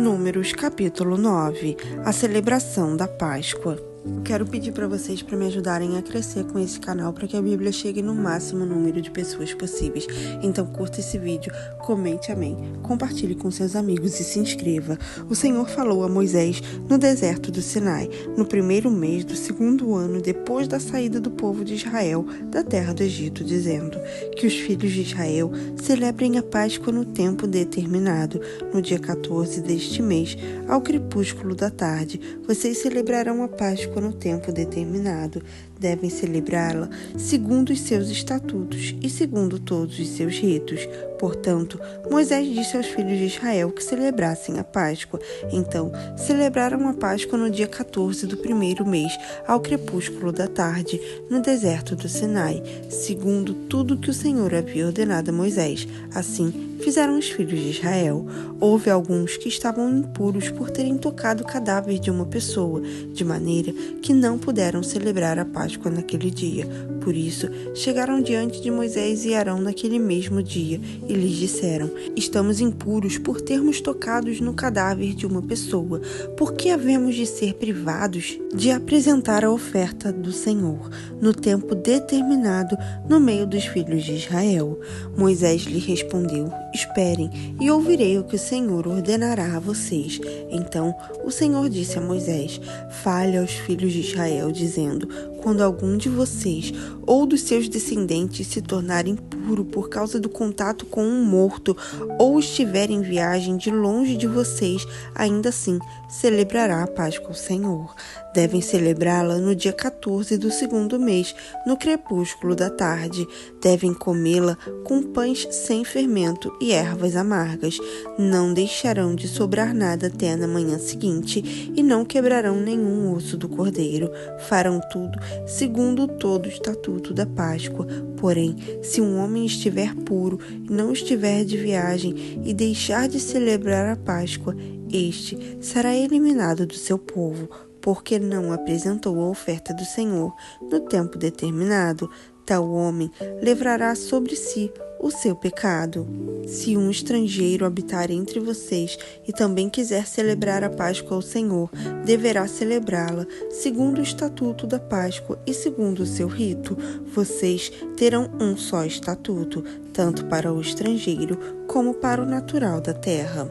Números capítulo 9, a celebração da Páscoa. Quero pedir para vocês para me ajudarem a crescer com esse canal para que a Bíblia chegue no máximo número de pessoas possíveis. Então curta esse vídeo, comente amém, compartilhe com seus amigos e se inscreva. O Senhor falou a Moisés no deserto do Sinai, no primeiro mês do segundo ano depois da saída do povo de Israel da terra do Egito, dizendo que os filhos de Israel celebrem a Páscoa no tempo determinado, no dia 14 deste mês, ao crepúsculo da tarde. Vocês celebrarão a Páscoa no tempo determinado. Devem celebrá-la segundo os seus estatutos e segundo todos os seus ritos. Portanto, Moisés disse aos filhos de Israel que celebrassem a Páscoa. Então, celebraram a Páscoa no dia 14 do primeiro mês, ao crepúsculo da tarde, no deserto do Sinai, segundo tudo que o Senhor havia ordenado a Moisés. Assim, fizeram os filhos de Israel. Houve alguns que estavam impuros por terem tocado o cadáver de uma pessoa, de maneira que não puderam celebrar a Páscoa naquele dia. Por isso, chegaram diante de Moisés e Arão naquele mesmo dia e lhes disseram: estamos impuros por termos tocado no cadáver de uma pessoa. Por que havemos de ser privados de apresentar a oferta do Senhor no tempo determinado no meio dos filhos de Israel? Moisés lhe respondeu: esperem e ouvirei o que o Senhor ordenará a vocês. Então o Senhor disse a Moisés: fale aos filhos de Israel, dizendo: quando algum de vocês ou dos seus descendentes se tornar impuro por causa do contato com um morto, ou estiver em viagem de longe de vocês, ainda assim celebrará a Páscoa ao Senhor. Devem celebrá-la no dia 14 do segundo mês, no crepúsculo da tarde. Devem comê-la com pães sem fermento e ervas amargas. Não deixarão de sobrar nada até na manhã seguinte e não quebrarão nenhum osso do cordeiro. Farão tudo segundo todo o estatuto da Páscoa. Porém, se um homem estiver puro e não estiver de viagem e deixar de celebrar a Páscoa, este será eliminado do seu povo, porque não apresentou a oferta do Senhor no tempo determinado. Tal homem levará sobre si o seu pecado. Se um estrangeiro habitar entre vocês e também quiser celebrar a Páscoa ao Senhor, deverá celebrá-la segundo o estatuto da Páscoa e segundo o seu rito. Vocês terão um só estatuto, tanto para o estrangeiro como para o natural da terra.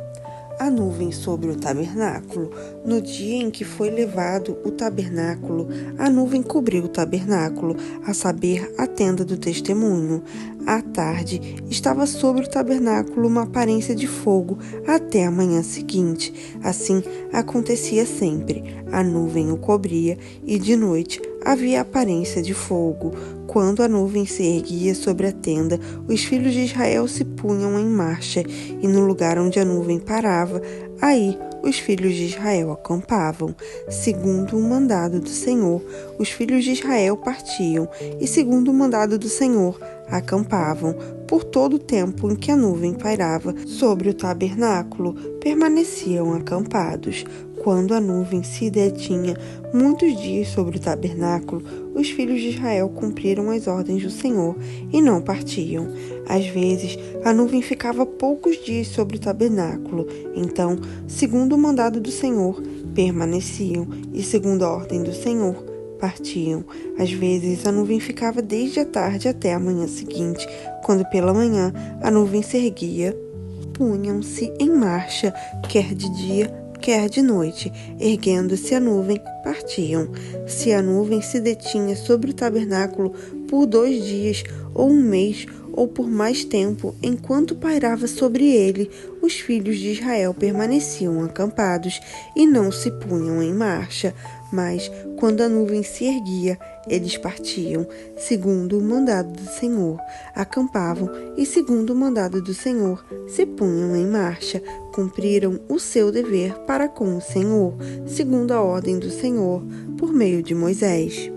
A nuvem sobre o tabernáculo. No dia em que foi levado o tabernáculo, a nuvem cobriu o tabernáculo, a saber, a tenda do testemunho. À tarde, estava sobre o tabernáculo uma aparência de fogo até a manhã seguinte. Assim acontecia sempre. A nuvem o cobria e de noite havia aparência de fogo. Quando a nuvem se erguia sobre a tenda, os filhos de Israel se punham em marcha, e no lugar onde a nuvem parava, aí os filhos de Israel acampavam. Segundo o mandado do Senhor, os filhos de Israel partiam, e segundo o mandado do Senhor, acampavam. Por todo o tempo em que a nuvem pairava sobre o tabernáculo, permaneciam acampados. Quando a nuvem se detinha muitos dias sobre o tabernáculo, os filhos de Israel cumpriram as ordens do Senhor e não partiam. Às vezes, a nuvem ficava poucos dias sobre o tabernáculo. Então, segundo o mandado do Senhor, permaneciam, e segundo a ordem do Senhor, partiam. Às vezes, a nuvem ficava desde a tarde até a manhã seguinte. Quando pela manhã a nuvem se erguia, punham-se em marcha, quer de dia, quer de noite. Erguendo-se a nuvem, partiam. Se a nuvem se detinha sobre o tabernáculo por 2 dias, ou um mês, ou por mais tempo, enquanto pairava sobre ele, os filhos de Israel permaneciam acampados e não se punham em marcha. Mas, quando a nuvem se erguia, eles partiam, segundo o mandado do Senhor, acampavam e, segundo o mandado do Senhor, se punham em marcha. Cumpriram o seu dever para com o Senhor, segundo a ordem do Senhor, por meio de Moisés.